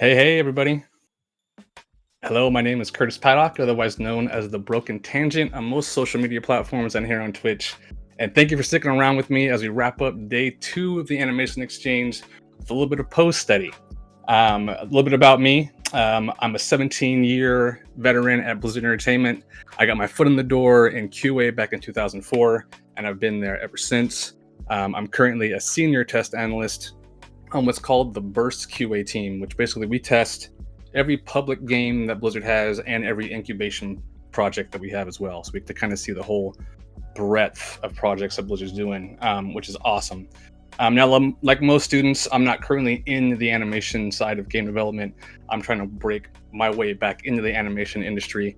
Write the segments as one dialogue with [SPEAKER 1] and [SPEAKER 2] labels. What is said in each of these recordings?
[SPEAKER 1] Hey, everybody. Hello, my name is Curtis Paddock, otherwise known as The Broken Tangent on most social media platforms and here on Twitch. And thank you for sticking around with me as we wrap up day 2 of the Animation Exchange with a little bit of pose study. A little bit about me. I'm a 17-year veteran at Blizzard Entertainment. I got my foot in the door in QA back in 2004, and I've been there ever since. I'm currently a senior test analyst on what's called the Burst QA team, which basically we test every public game that Blizzard has and every incubation project that we have as well. So we get to kind of see the whole breadth of projects that Blizzard's doing, which is awesome. Now, like most students, I'm not currently in the animation side of game development. I'm trying to break my way back into the animation industry.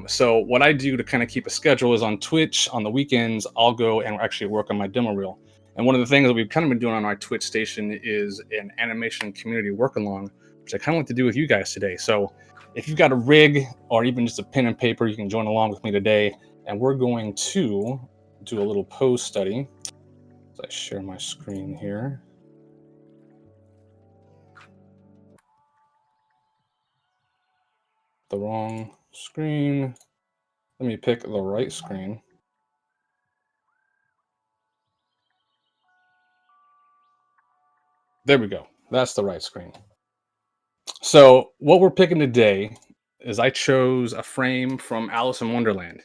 [SPEAKER 1] So what I do to kind of keep a schedule is on Twitch, on the weekends, I'll go and actually work on my demo reel. And one of the things that we've kind of been doing on our Twitch station is an animation community work along, which I kind of want to do with you guys today. So if you've got a rig or even just a pen and paper, you can join along with me today. And we're going to do a little pose study. So I share my screen here. The wrong screen. Let me pick the right screen. There we go. That's the right screen. So what we're picking today is I chose a frame from Alice in Wonderland,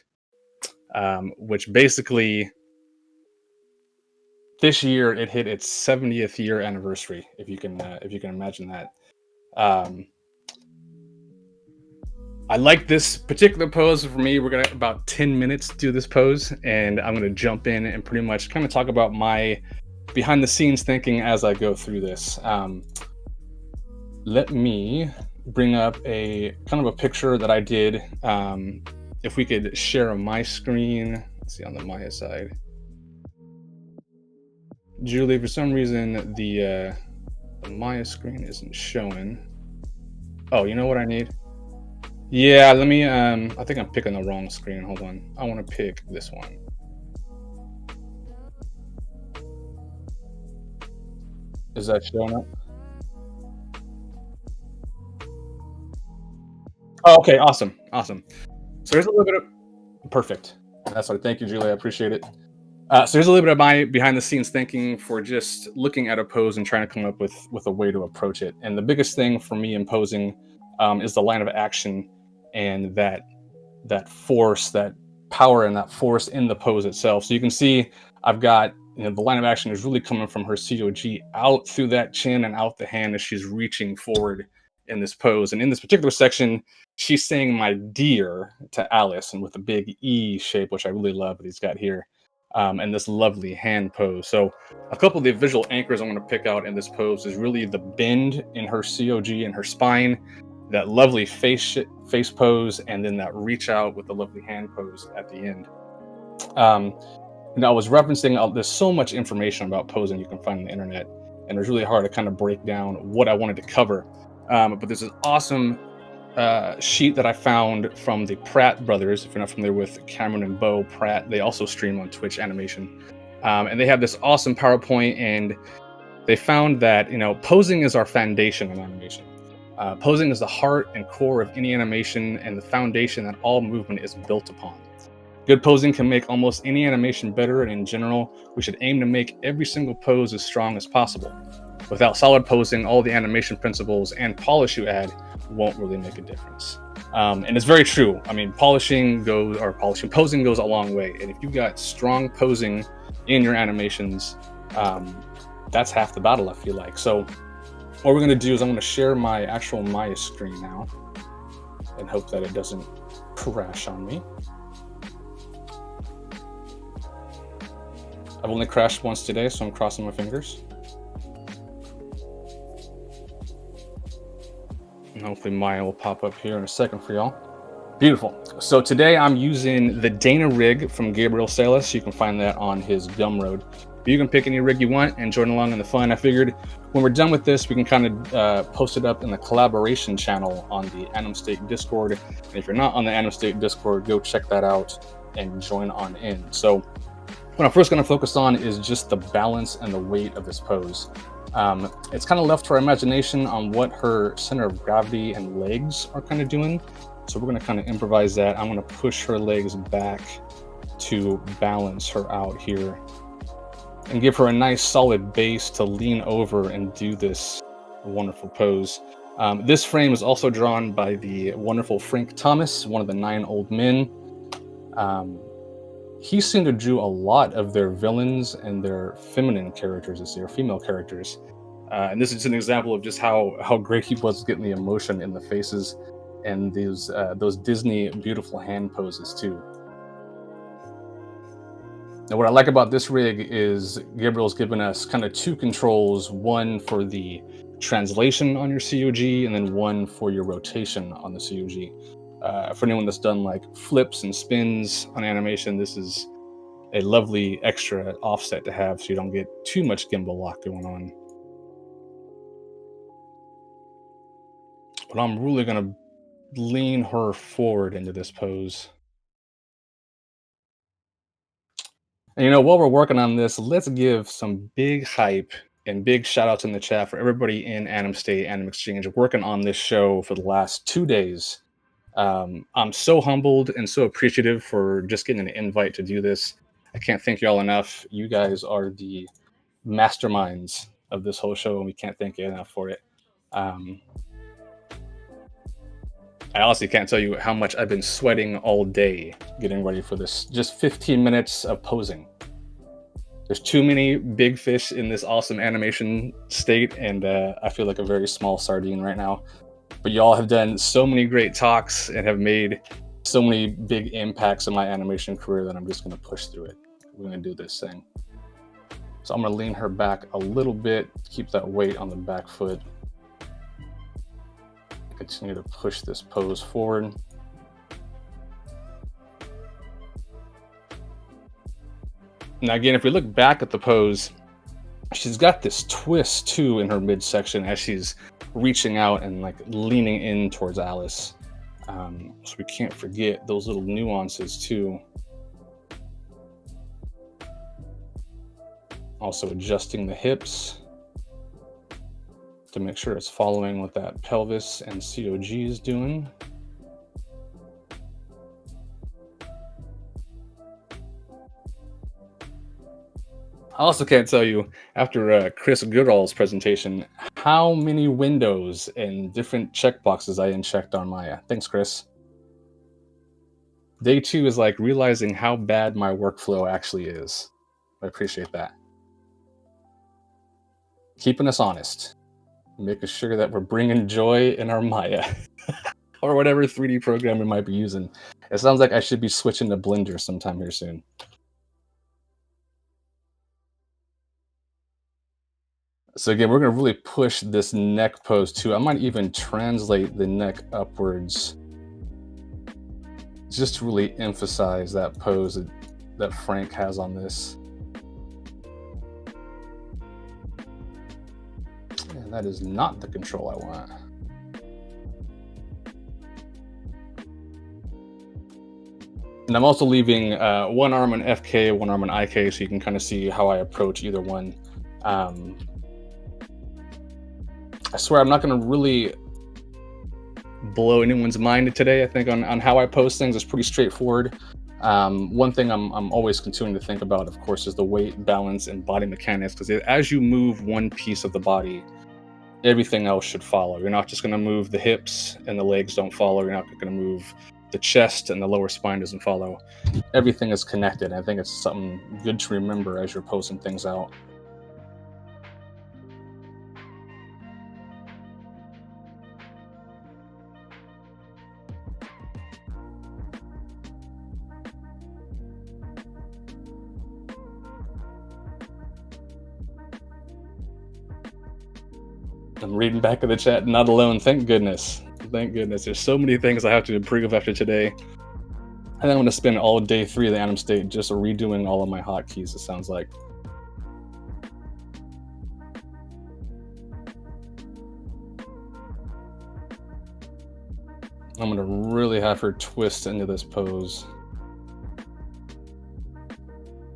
[SPEAKER 1] which basically this year it hit its 70th year anniversary. If you can imagine that. I like this particular pose. For me, we're gonna about 10 minutes to do this pose, and I'm gonna jump in and pretty much kind of talk about my behind the scenes thinking as I go through this. Let me bring up a kind of a picture that I did. If we could share my screen, let's see on the Maya side. Julie, for some reason the Maya screen isn't showing. Oh, you know what I need? Yeah, let me, I think I'm picking the wrong screen. Hold on. I want to pick this one. Is that showing up? Oh, okay, awesome. So there's a little bit of, perfect. That's what, thank you, Julie. I appreciate it. So here's a little bit of my behind the scenes thinking for just looking at a pose and trying to come up with a way to approach it. And the biggest thing for me in posing is the line of action and that force, that power, and that force in the pose itself. So you can see I've got, the line of action is really coming from her COG out through that chin and out the hand as she's reaching forward in this pose. And in this particular section, she's saying "my dear" to Alice, and with a big E shape, which I really love that he's got here. And this lovely hand pose. So a couple of the visual anchors I want to pick out in this pose is really the bend in her COG and her spine, that lovely face pose, and then that reach out with the lovely hand pose at the end. And I was referencing, there's so much information about posing you can find on the internet, and it was really hard to kind of break down what I wanted to cover. But there's this awesome sheet that I found from the Pratt brothers. If you're not familiar with Cameron and Bo Pratt, they also stream on Twitch animation. And they have this awesome PowerPoint, and they found that, posing is our foundation in animation. Posing is the heart and core of any animation and the foundation that all movement is built upon. Good posing can make almost any animation better, and in general, we should aim to make every single pose as strong as possible. Without solid posing, all the animation principles and polish you add won't really make a difference. And it's very true. I mean, posing goes a long way. And if you've got strong posing in your animations, that's half the battle, I feel like. So what we're going to do is I'm going to share my actual Maya screen now and hope that it doesn't crash on me. I've only crashed once today, so I'm crossing my fingers. And hopefully Maya will pop up here in a second for y'all. Beautiful. So today I'm using the Dana rig from Gabriel Salas. You can find that on his Gumroad. But you can pick any rig you want and join along in the fun. I figured when we're done with this, we can kind of post it up in the collaboration channel on the Anim State Discord. And if you're not on the Anim State Discord, go check that out and join on in. So What I'm first going to focus on is just the balance and the weight of this pose. It's kind of left to our imagination on what her center of gravity and legs are kind of doing. So we're going to kind of improvise that. I'm going to push her legs back to balance her out here and give her a nice solid base to lean over and do this wonderful pose. This frame is also drawn by the wonderful Frank Thomas, one of the 9 old men. He seemed to drew a lot of their villains and their feminine characters this year, female characters. And this is an example of just how great he was getting the emotion in the faces and those Disney beautiful hand poses too. Now, what I like about this rig is Gabriel's given us kind of 2 controls, one for the translation on your COG and then one for your rotation on the COG. For anyone that's done like flips and spins on animation, this is a lovely extra offset to have so you don't get too much gimbal lock going on. But I'm really going to lean her forward into this pose. And while we're working on this, let's give some big hype and big shout outs in the chat for everybody in Anim State, Anim Exchange, working on this show for the last 2 days. I'm so humbled and so appreciative for just getting an invite to do this. I can't thank y'all enough. You guys are the masterminds of this whole show, and we can't thank you enough for it. I honestly can't tell you how much I've been sweating all day getting ready for this. Just 15 minutes of posing. There's too many big fish in this awesome animation state, and I feel like a very small sardine right now. But y'all have done so many great talks and have made so many big impacts in my animation career that I'm just going to push through it. We're going to do this thing. So I'm going to lean her back a little bit, keep that weight on the back foot. Continue to push this pose forward. Now again, if we look back at the pose, she's got this twist too in her midsection as she's reaching out and like leaning in towards Alice. So we can't forget those little nuances too. Also adjusting the hips to make sure it's following what that pelvis and COG is doing. I also can't tell you, after Chris Goodall's presentation, how many windows and different checkboxes I unchecked on Maya. Thanks, Chris. Day 2 is like realizing how bad my workflow actually is. I appreciate that. Keeping us honest. Making sure that we're bringing joy in our Maya. Or whatever 3D program we might be using. It sounds like I should be switching to Blender sometime here soon. So again, we're going to really push this neck pose too. I might even translate the neck upwards just to really emphasize that pose that Frank has on this. And that is not the control I want. And I'm also leaving one arm on FK, one arm on IK, so you can kind of see how I approach either one. I swear I'm not going to really blow anyone's mind today. I think on how I post things is pretty straightforward. One thing I'm always continuing to think about, of course, is the weight, balance, and body mechanics, because as you move one piece of the body, everything else should follow. You're not just going to move the hips and the legs don't follow. You're not going to move the chest and the lower spine doesn't follow. Everything is connected. I think it's something good to remember as you're posting things out. I'm reading back in the chat, not alone. Thank goodness. Thank goodness. There's so many things I have to improve after today. And I'm going to spend all day 3 of the Anim State just redoing all of my hotkeys, it sounds like. I'm going to really have her twist into this pose.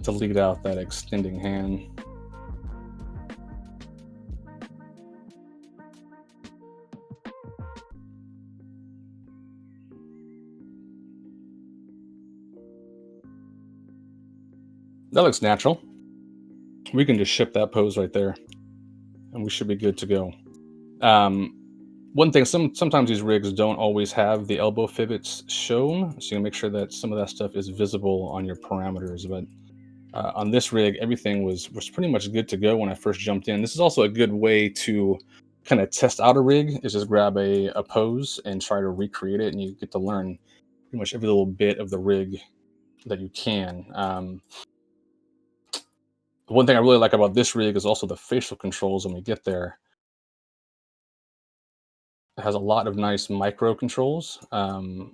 [SPEAKER 1] to lead out that extending hand. That looks natural. We can just ship that pose right there, and we should be good to go. Um, One thing, sometimes these rigs don't always have the elbow pivots shown, so you make sure that some of that stuff is visible on your parameters. But on this rig, everything was pretty much good to go when I first jumped in. This is also a good way to kind of test out a rig. Is just grab a pose and try to recreate it, and you get to learn pretty much every little bit of the rig that you can. The one thing I really like about this rig is also the facial controls when we get there. It has a lot of nice micro controls to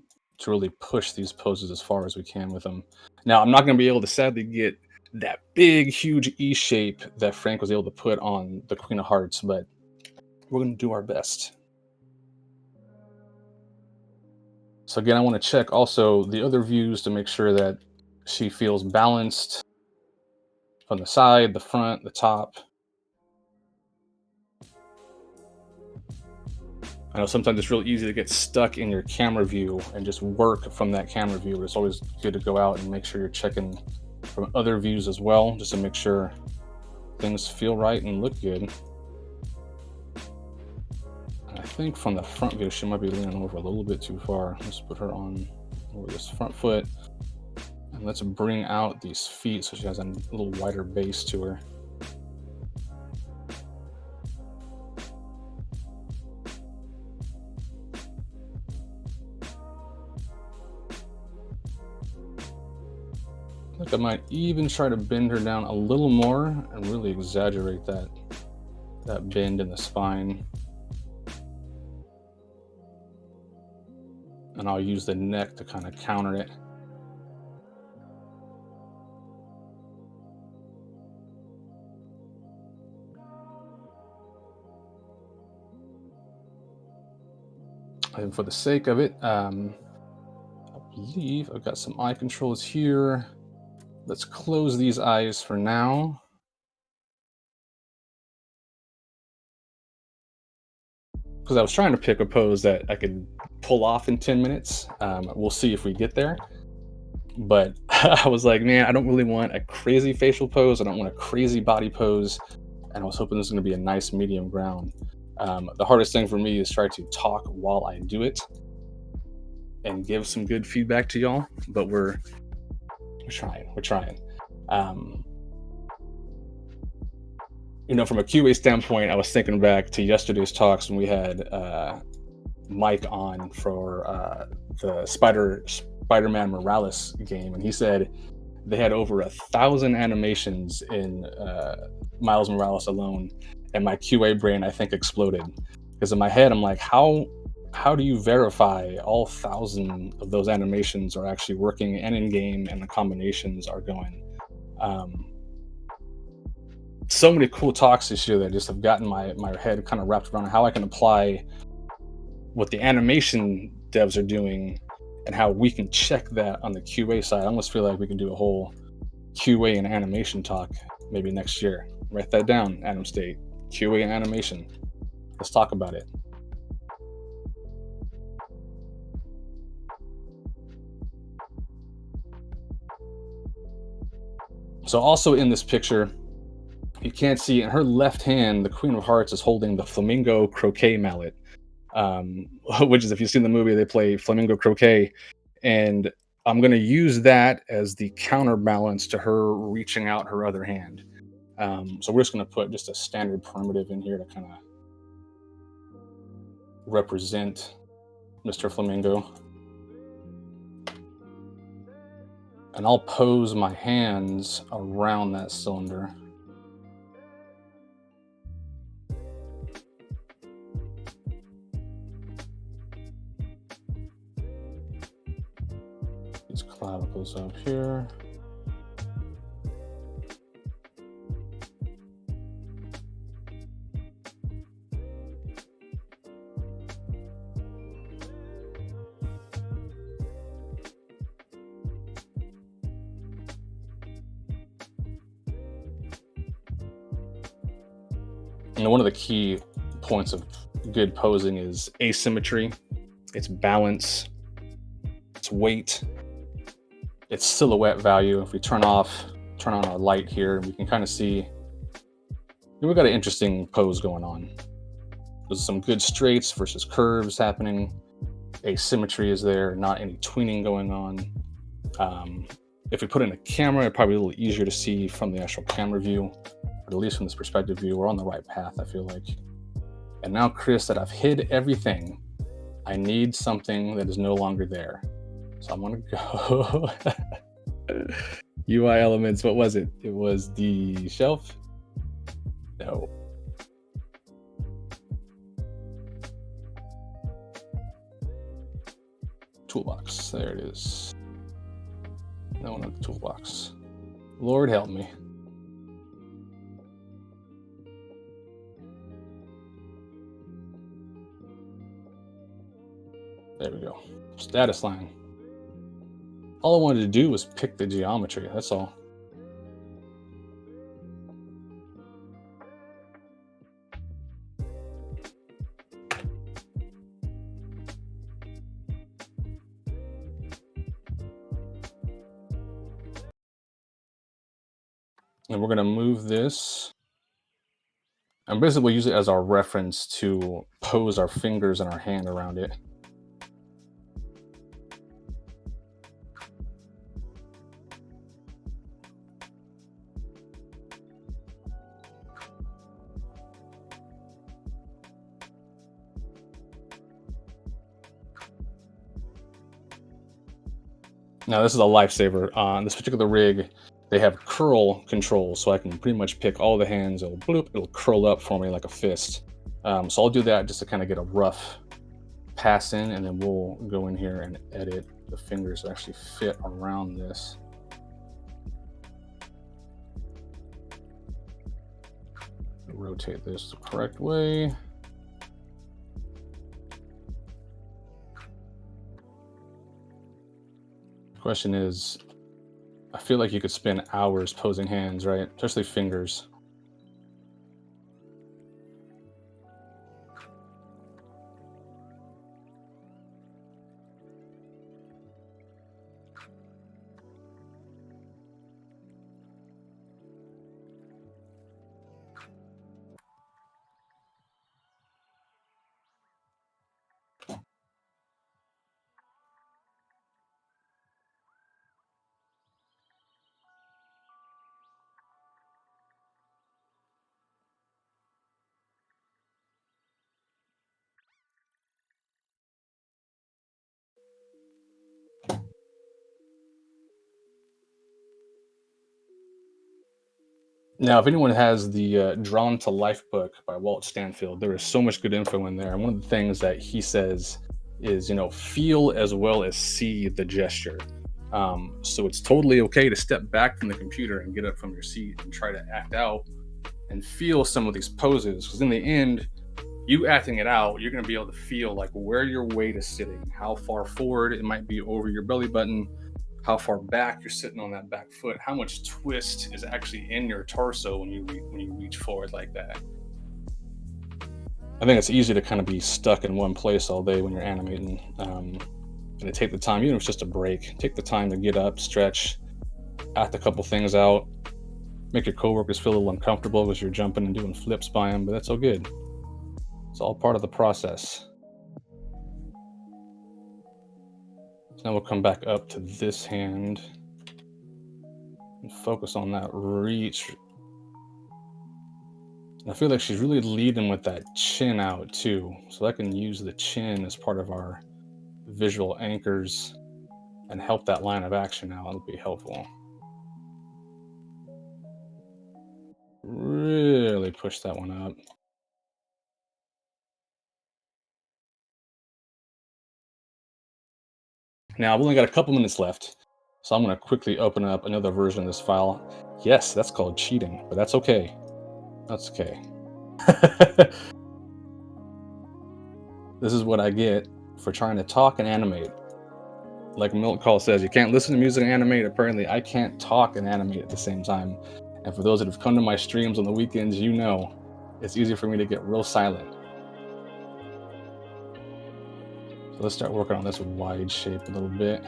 [SPEAKER 1] really push these poses as far as we can with them. Now, I'm not going to be able to sadly get that big, huge E shape that Frank was able to put on the Queen of Hearts, but we're going to do our best. So again, I want to check also the other views to make sure that she feels balanced from the side, the front, the top. I know sometimes it's real easy to get stuck in your camera view and just work from that camera view. But it's always good to go out and make sure you're checking from other views as well, just to make sure things feel right and look good. And I think from the front view, she might be leaning over a little bit too far. Let's put her on over this front foot. And let's bring out these feet so she has a little wider base to her. I think I might even try to bend her down a little more and really exaggerate that bend in the spine. And I'll use the neck to kind of counter it. And for the sake of it, I believe I've got some eye controls here. Let's close these eyes for now. Because I was trying to pick a pose that I could pull off in 10 minutes. We'll see if we get there. But I was like, man, I don't really want a crazy facial pose. I don't want a crazy body pose. And I was hoping this was going to be a nice medium ground. The hardest thing for me is try to talk while I do it and give some good feedback to y'all. But we're trying. From a QA standpoint, I was thinking back to yesterday's talks when we had Mike on for the Spider-Man Morales game, and he said they had over 1,000 animations in Miles Morales alone, and my QA brain, I think, exploded. Because in my head, I'm like, how do you verify all 1,000 of those animations are actually working and in game, and the combinations are going? So many cool talks this year that just have gotten my head kind of wrapped around how I can apply what the animation devs are doing and how we can check that on the QA side. I almost feel like we can do a whole QA and animation talk maybe next year. Write that down, Adam State. QA and animation. Let's talk about it. So also in this picture, you can't see in her left hand, the Queen of Hearts is holding the flamingo croquet mallet, which is, if you've seen the movie, they play flamingo croquet. And I'm going to use that as the counterbalance to her reaching out her other hand. So we're just going to put just a standard primitive in here to kind of represent Mr. Flamingo. And I'll pose my hands around that cylinder. These clavicles up here. one of the key points of good posing is asymmetry, its balance, its weight, its silhouette value. If we turn on our light here, we can kind of see we've got an interesting pose going on. There's some good straights versus curves happening. Asymmetry is there, not any tweening going on. If we put in a camera, it's probably a little easier to see from the actual camera view, but at least from this perspective view, we're on the right path, I feel like. And now, Chris, that I've hid everything, I need something that is no longer there. So I'm gonna go UI elements. What was it? It was the shelf? No. Toolbox. There it is. No, not the toolbox. Lord help me. There we go. Status line. All I wanted to do was pick the geometry. That's all. And we're going to move this. And basically we'll use it as our reference to pose our fingers and our hand around it. Now this is a lifesaver. On this particular rig, they have curl control, so I can pretty much pick all the hands. It'll bloop, it'll curl up for me like a fist. So I'll do that just to kind of get a rough pass in, and then we'll go in here and edit the fingers to actually fit around this. Rotate this the correct way. Question is, I feel like you could spend hours posing hands, right? Especially fingers. Now, if anyone has the Drawn to Life book by Walt Stanfield, there is so much good info in there. And one of the things that he says is, feel as well as see the gesture. So it's totally okay to step back from the computer and get up from your seat and try to act out and feel some of these poses. Because in the end, you acting it out, you're going to be able to feel like where your weight is sitting, how far forward it might be over your belly button, how far back you're sitting on that back foot, how much twist is actually in your torso when you reach forward like that. I think it's easy to kind of be stuck in one place all day when you're animating. And to take the time, even if it's just a break, take the time to get up, stretch, act a couple things out, make your coworkers feel a little uncomfortable because you're jumping and doing flips by them, but that's all good. It's all part of the process. So now we'll come back up to this hand and focus on that reach. And I feel like she's really leading with that chin out too. So I can use the chin as part of our visual anchors and help that line of action out. It'll be helpful. Really push that one up. Now I've only got a couple minutes left, so I'm going to quickly open up another version of this file. Yes, that's called cheating, but that's okay. That's okay. This is what I get for trying to talk and animate. Like Milk Call says, you can't listen to music and animate. Apparently, I can't talk and animate at the same time. And for those that have come to my streams on the weekends, it's easy for me to get real silent. So let's start working on this wide shape a little bit.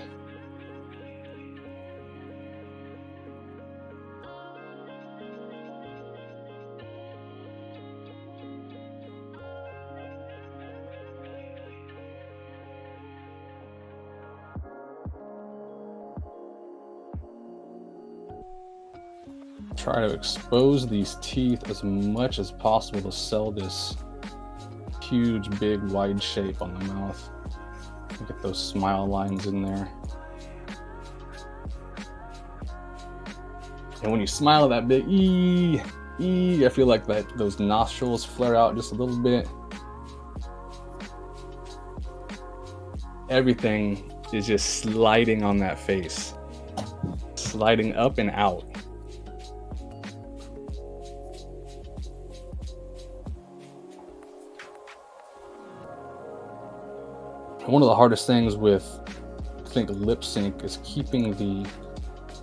[SPEAKER 1] Try to expose these teeth as much as possible to sell this huge, big, wide shape on the mouth. Get those smile lines in there. And when you smile that big, I feel like those nostrils flare out just a little bit. Everything is just sliding on that face, sliding up and out. One of the hardest things with, I think, lip sync is keeping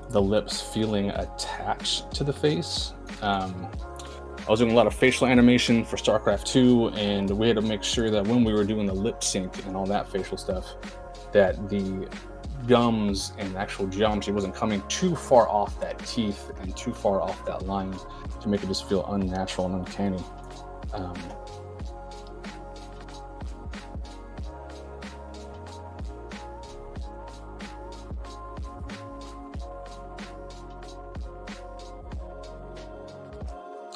[SPEAKER 1] the lips feeling attached to the face. I was doing a lot of facial animation for StarCraft 2, and we had to make sure that when we were doing the lip sync and all that facial stuff, that the gums and actual geometry wasn't coming too far off that teeth and too far off that line to make it just feel unnatural and uncanny.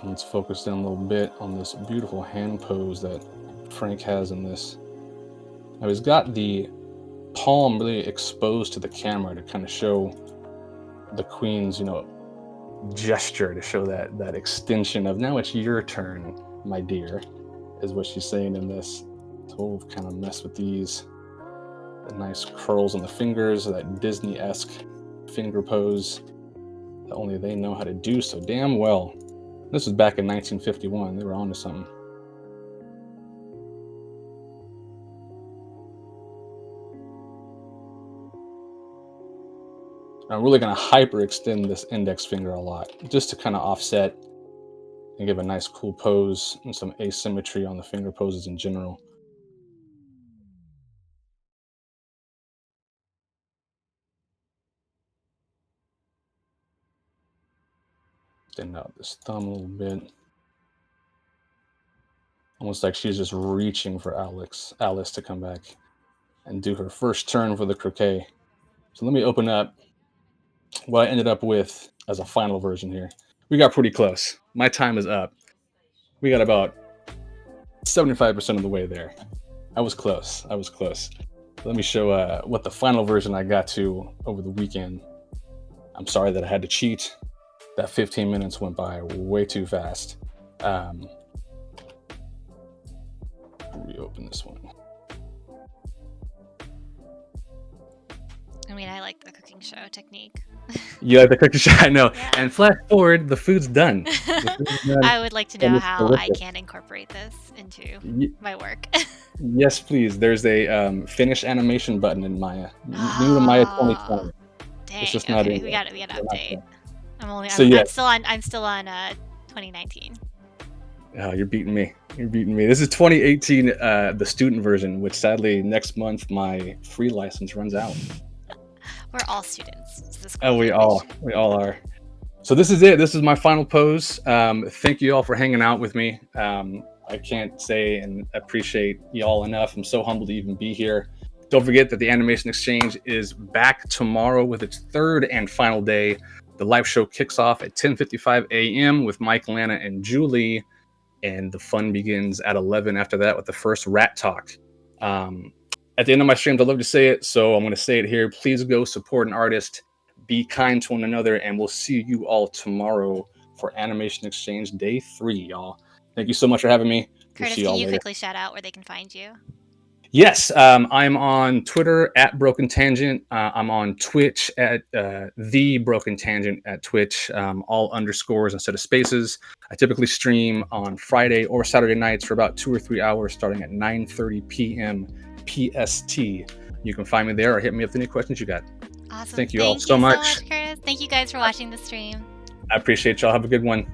[SPEAKER 1] Let's focus in a little bit on this beautiful hand pose that Frank has in this. Now he's got the palm really exposed to the camera to kind of show the queen's, gesture, to show that extension of now it's your turn, my dear, is what she's saying in this. So we'll kind of mess with these. The nice curls on the fingers, that Disney-esque finger pose that only they know how to do so damn well. This was back in 1951. They were onto something. I'm really going to hyperextend this index finger a lot, just to kind of offset and give a nice cool pose and some asymmetry on the finger poses in general. Extend out this thumb a little bit. Almost like she's just reaching for Alice to come back and do her first turn for the croquet. So let me open up what I ended up with as a final version here. We got pretty close. My time is up. We got about 75% of the way there. I was close. Let me show what the final version I got to over the weekend. I'm sorry that I had to cheat. That 15 minutes went by way too fast. Reopen this one.
[SPEAKER 2] I mean, I like the cooking show technique.
[SPEAKER 1] You like the cooking show? I know.
[SPEAKER 2] Yeah.
[SPEAKER 1] And flash forward, the food's done.
[SPEAKER 2] I would like to know how I can incorporate this into my work.
[SPEAKER 1] Yes, please. There's a finish animation button in Maya. New to Maya 2020.
[SPEAKER 2] Dang.
[SPEAKER 1] It's just not
[SPEAKER 2] Okay,
[SPEAKER 1] in
[SPEAKER 2] we got to update. I'm still on 2019.
[SPEAKER 1] Oh, you're beating me. This is 2018, the student version, which sadly next month my free license runs out.
[SPEAKER 2] We're all students.
[SPEAKER 1] Oh, we all are. So this is it. This is my final pose. Thank you all for hanging out with me. I can't say and appreciate y'all enough. I'm so humbled to even be here. Don't forget that the Animation Exchange is back tomorrow with its third and final day. The live show kicks off at 10:55 a.m. with Mike, Lana, and Julie, and the fun begins at 11 after that with the first Rat Talk. At the end of my streams, I love to say it, so I'm going to say it here. Please go support an artist, be kind to one another, and we'll see you all tomorrow for Animation Exchange Day 3, y'all. Thank you so much for having me.
[SPEAKER 2] Curtis, can you quickly shout out where they can find you?
[SPEAKER 1] Yes, I'm on Twitter at Broken Tangent. I'm on Twitch at The Broken Tangent at Twitch, all underscores instead of spaces. I typically stream on Friday or Saturday nights for about 2 or 3 hours starting at 9:30 p.m. PST. You can find me there or hit me up with any questions you got.
[SPEAKER 2] Awesome.
[SPEAKER 1] Thank you all so much.
[SPEAKER 2] Curtis. Thank you guys for watching the stream.
[SPEAKER 1] I appreciate y'all. Have a good one.